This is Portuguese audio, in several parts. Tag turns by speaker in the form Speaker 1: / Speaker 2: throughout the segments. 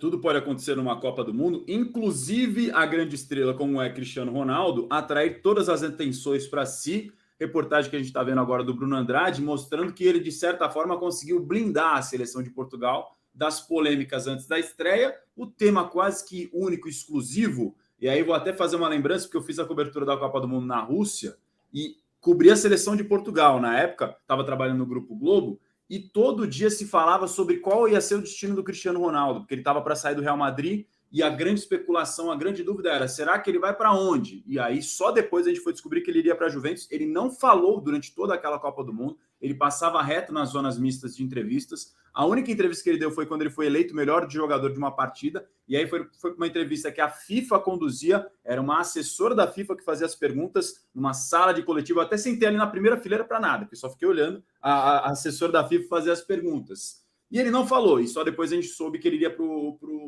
Speaker 1: Tudo pode acontecer numa Copa do Mundo, inclusive a grande estrela, como é Cristiano Ronaldo, atrair todas as atenções para si. Reportagem que a gente está vendo agora do Bruno Andrade, mostrando que ele, de certa forma, conseguiu blindar a seleção de Portugal das polêmicas antes da estreia. O tema quase que único, exclusivo, e aí vou até fazer uma lembrança, porque eu fiz a cobertura da Copa do Mundo na Rússia e cobri a seleção de Portugal. Na época, estava trabalhando no Grupo Globo, e todo dia se falava sobre qual ia ser o destino do Cristiano Ronaldo, porque ele estava para sair do Real Madrid e a grande especulação, a grande dúvida era, será que ele vai para onde? E aí só depois a gente foi descobrir que ele iria para a Juventus. Ele não falou durante toda aquela Copa do Mundo, ele passava reto nas zonas mistas de entrevistas. A única entrevista que ele deu foi quando ele foi eleito melhor jogador de uma partida, e aí foi uma entrevista que a FIFA conduzia, era uma assessora da FIFA que fazia as perguntas numa sala de coletivo. Eu até sentei ali na primeira fileira para nada, porque só fiquei olhando a assessora da FIFA fazer as perguntas. E ele não falou, e só depois a gente soube que ele iria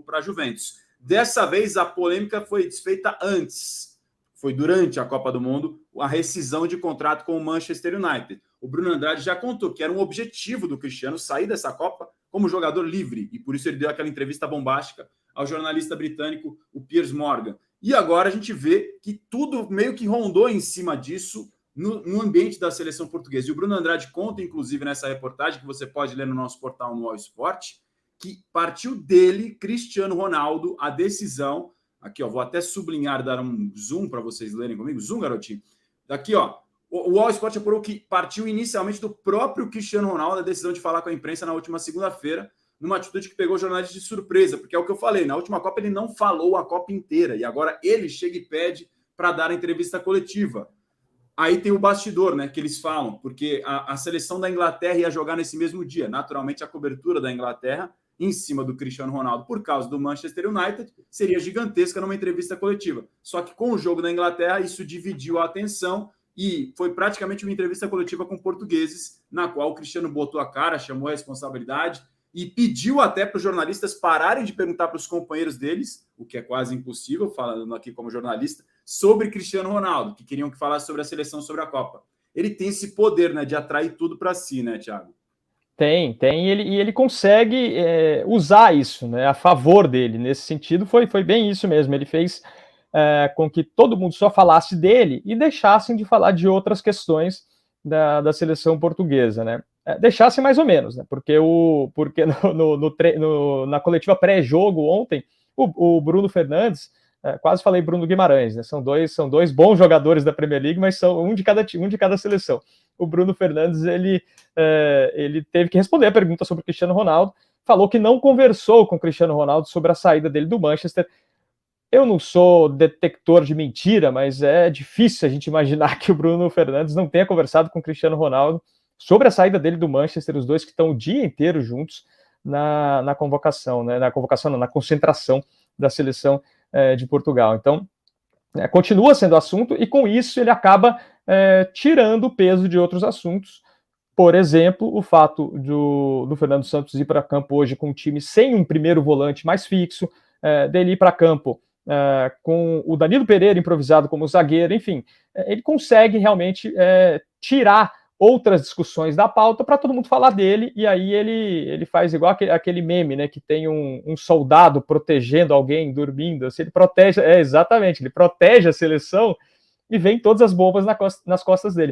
Speaker 1: para a Juventus. Dessa vez, a polêmica foi desfeita antes. Foi durante a Copa do Mundo, a rescisão de contrato com o Manchester United. O Bruno Andrade já contou que era um objetivo do Cristiano sair dessa Copa como jogador livre, e por isso ele deu aquela entrevista bombástica ao jornalista britânico, o Piers Morgan. E agora a gente vê que tudo meio que rondou em cima disso no ambiente da seleção portuguesa. E o Bruno Andrade conta, inclusive, nessa reportagem, que você pode ler no nosso portal no All Sport, que partiu dele, Cristiano Ronaldo, a decisão. Aqui, ó, vou até sublinhar, dar um zoom para vocês lerem comigo. Zoom, garotinho. Daqui, ó, o All Sport apurou que partiu inicialmente do próprio Cristiano Ronaldo a decisão de falar com a imprensa na última segunda-feira, numa atitude que pegou jornalistas de surpresa, porque é o que eu falei, na última Copa ele não falou a Copa inteira, e agora ele chega e pede para dar a entrevista coletiva. Aí tem o bastidor, né, que eles falam, porque a seleção da Inglaterra ia jogar nesse mesmo dia. Naturalmente, a cobertura da Inglaterra em cima do Cristiano Ronaldo por causa do Manchester United seria gigantesca numa entrevista coletiva. Só que com o jogo da Inglaterra, isso dividiu a atenção e foi praticamente uma entrevista coletiva com portugueses, na qual o Cristiano botou a cara, chamou a responsabilidade e pediu até para os jornalistas pararem de perguntar para os companheiros deles, o que é quase impossível, falando aqui como jornalista, sobre Cristiano Ronaldo, que queriam que falasse sobre a seleção, sobre a Copa. Ele tem esse poder, né, de atrair tudo para si, né, Thiago?
Speaker 2: Tem, e ele consegue usar isso, né, a favor dele. Nesse sentido, foi bem isso mesmo. Ele fez com que todo mundo só falasse dele e deixassem de falar de outras questões da seleção portuguesa, né? Deixassem mais ou menos, né? Porque na coletiva pré-jogo ontem, o Bruno Fernandes, quase falei Bruno Guimarães, né? São dois bons jogadores da Premier League, mas são um de cada seleção. O Bruno Fernandes, ele teve que responder a pergunta sobre o Cristiano Ronaldo, falou que não conversou com o Cristiano Ronaldo sobre a saída dele do Manchester. Eu não sou detector de mentira, mas é difícil a gente imaginar que o Bruno Fernandes não tenha conversado com o Cristiano Ronaldo sobre a saída dele do Manchester, os dois que estão o dia inteiro juntos na convocação, né? Na concentração da seleção de Portugal. Então, continua sendo assunto e com isso ele acaba tirando o peso de outros assuntos. Por exemplo, o fato do Fernando Santos ir para campo hoje com um time sem um primeiro volante mais fixo, dele ir para campo com o Danilo Pereira improvisado como zagueiro, enfim, ele consegue realmente tirar outras discussões da pauta para todo mundo falar dele, e aí ele faz igual aquele meme, né, que tem um soldado protegendo alguém dormindo, assim, ele protege, exatamente, ele protege a seleção e vem todas as bombas nas costas dele.